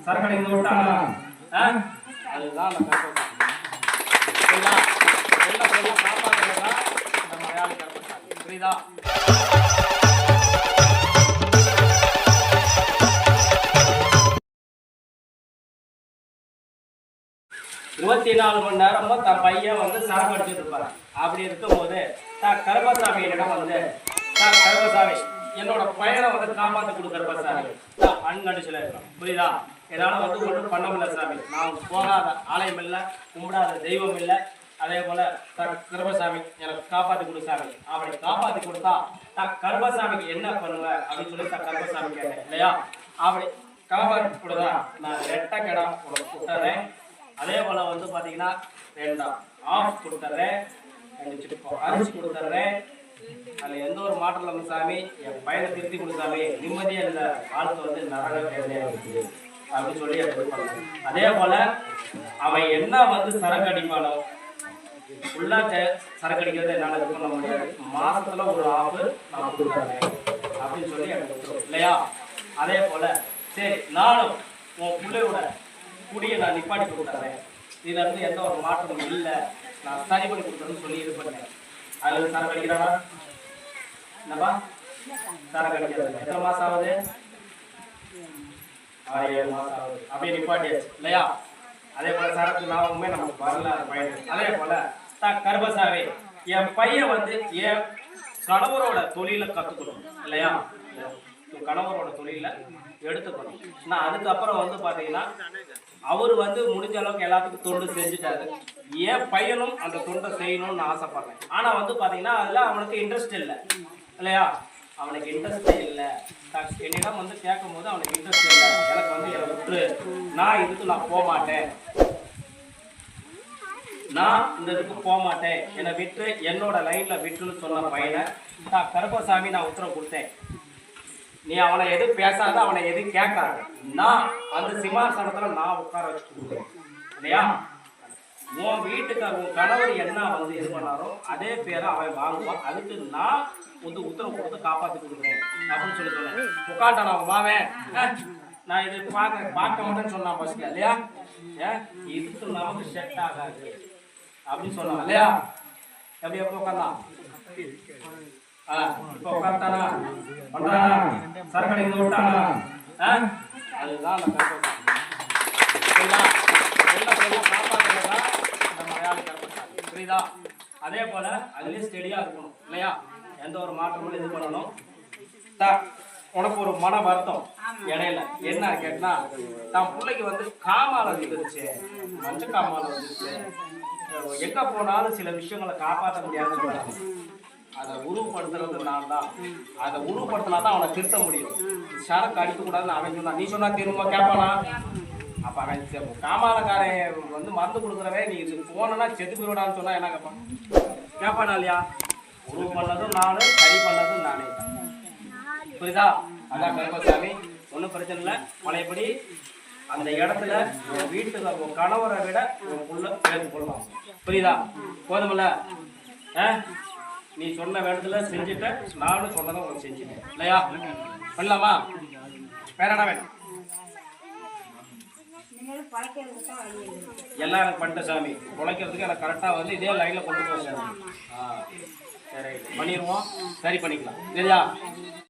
சரக்கடை விட்டானா அதுதான் அந்த புரியுதா? வெள்ள பொருளை காப்பாற்றுறதா இந்த மலையாளி கருப்பசாமி. புரியுதா? 24 மணி நேரமும் தன் பையன் வந்து சரக்கு அடிச்சுட்டு இருப்பாரு. அப்படி இருக்கும்போது கருப்பசாமி என்னிடம் வந்து கருப்பசாமி என்னோட பையனை வந்து காப்பாற்ற கொடு கருப்பசாமி, அன்கண்டிஷன்ல இருக்கும். புரியுதா? என்னால வந்து ஒன்றும் பண்ண முடியல சாமி. நான் போகாத ஆலயம் இல்லை, கும்பிடாத தெய்வம் இல்லை. அதே போல கருப்பசாமி எனக்கு காப்பாற்றி கொடு சாமி. அவனை காப்பாற்றி கொடுத்தா கருப்பசாமிக்கு என்ன பண்ணுவேன் அப்படின்னு சொல்லி கருப்பசாமி கேட்டேன் இல்லையா? அப்படி காப்பாற்றி கொடுத்தா நான் ரெட்டை கிடா உனக்கு கொடுத்துறேன். அதே போல வந்து பாத்தீங்கன்னா 2 ஆஃப் கொடுத்துறேன், 2 அரிசி கொடுத்துறேன். அதுல எந்த ஒரு மாற்றம் இல்லாம சாமி என் பையனை திருத்தி கொடுத்தாமே நிம்மதியா இந்த வாழ்க்கை வந்து நரக வேதனையா இருக்குது அப்படின்னு சொல்லி அதே போல அவன் என்ன வந்து சரக்கு அடிப்பானோ ஃபுல்லா சரக்கு அடிக்கிறது என்னால இது பண்ண முடியாது. மாசத்துல ஒரு ஆஃப் நான் கொடுத்துறேன் அப்படின்னு சொல்லி எனக்கு இல்லையா? அதே போல சரி நானும் உன் பிள்ளையோட கூடிய நான் நிப்பாட்டி கொடுத்துறேன். இதுல இருந்து எந்த ஒரு மாற்றமும் இல்லை, நான் சரி பண்ணி கொடுத்தேன்னு சொல்லி இது பண்ணேன். அதுல சரக்கு அடிக்கிறானா என்னப்பா? சரக்கு அடிக்கிறது எத்தனை மாசம் ஆகுது? 6-7 மாசம் ஆகுது. அப்படியே நிப்பாட்டியாச்சு இல்லையா? அதே போல சரக்கு லாபமே நமக்கு வரல பையன். அதே போல கருப்பசாமி என் பையன் வந்து என் கணவரோட தொழிலை கத்துக்கணும் இல்லையா? கணவரோட தொழில எடுத்துக்கணும். நான் அதுக்கப்புறம் வந்து பாத்தீங்கன்னா அவரு வந்து முடிஞ்ச அளவுக்கு எல்லாத்துக்கும் தொண்டு செஞ்சுட்டாரு. என் பையனும் அந்த தொண்டை செய்யணும்னு ஆசைப்படுறேன். ஆனா வந்து பாத்தீங்கன்னா அதுல அவனுக்கு இன்ட்ரெஸ்ட் இல்லை இல்லையா? அவனுக்கு இன்ட்ரெஸ்டே இல்லை. என்னிடம் வந்து கேட்கும் போது அவனுக்கு இன்ட்ரெஸ்ட் இல்லை, எனக்கு வந்து என்னை விட்டுரு, நான் இதுக்கு நான் போக மாட்டேன், நான் இந்த இதுக்கு போக மாட்டேன், என்னை விட்டு என்னோட லைன்ல விட்டுன்னு சொன்ன பையனை கருப்பசாமி நான் உத்தரவு கொடுத்தேன். நீ அவனை எது பேசாத, அவனை எது கேட்காத, நான் அந்த சிம்மாசனத்துல நான் உட்கார வச்சு கொடுக்குறேன் இல்லையா? உன் வீட்டுக்கார உன் கணவர் என்ன வந்து இது பண்ணாரோ அதே பேரை அவன் வாங்குவான். அதுக்கு நான் வந்து உத்தரவு கொடுத்து காப்பாற்றி கொடுக்குறேன் அப்படின்னு சொல்லி சொன்னேன். உட்காண்டான் அவன் மாவன், நான் இது பார்க்க மாட்டேன்னு சொன்னான் பஸ்ல இல்லையா? இதுக்கு நமக்கு செட் ஆகாது அப்படின்னு சொன்னான் இல்லையா? எப்படி எப்போ உட்காந்தான்? இப்ப உட்கார்த்தானா பண்றானா? சரக்கடை விட்டானா? அதுதான் அந்த காப்பாற்றுறதா இந்த மலையாளி கருப்பசாமி. புரியுதா? அதே போல அதுலயும் ஸ்டெடியா இருக்கணும் இல்லையா? எந்த ஒரு மாற்றமும் இது பண்ணணும். உனக்கு ஒரு மன வருத்தம் இடையில என்ன கேட்டா, தான் பிள்ளைக்கு வந்து காமால வந்துருச்சு, மஞ்ச காமால வந்துருச்சு, எங்க போனாலும் சில விஷயங்களை காப்பாற்ற முடியாதுன்னு அதை உருவப்படுத்துறது நான் தான். அதை உருவப்படுத்தினா தான் அவனை திருத்த முடியும். சரக்கு அடிக்கக்கூடாதுன்னு அவன் சொன்னான். நீ சொன்னா திரும்ப கேட்பானா? அப்ப அவன் காமாலக்காரன் வந்து மருந்து கொடுக்குறவன் நீ இது போனா செத்து போயிடான்னு சொன்னா என்ன கேட்பான்? கேட்பானா இல்லையா? உருவ பண்ணதும் நானு, சரி பண்ணதும் நானே. புரியுதா? அதான் கருப்பசாமி ஒன்றும் பிரச்சனை இல்லை. பழையபடி அந்த இடத்துல உன் வீட்டுல உன் கணவரை விட உன் புள்ள சேர்த்து கொள்ளலாம். புரியுதா? போதுமில்ல? நீ சொன்ன வேண்டத்துல செஞ்சுட்ட, நானும் சொன்னதை உனக்கு செஞ்சுட்டேன் இல்லையா? பண்ணலாமா? வேற என்ன வேணும்? எல்லாம் எனக்கு பண்ணிட்ட சாமி. உழைக்கிறதுக்கு எனக்கு கரெக்டா வந்து இதே லைன்ல கொண்டு போய் சாமி. சரி பண்ணிடுவோம், சரி பண்ணிக்கலாம் சரியா?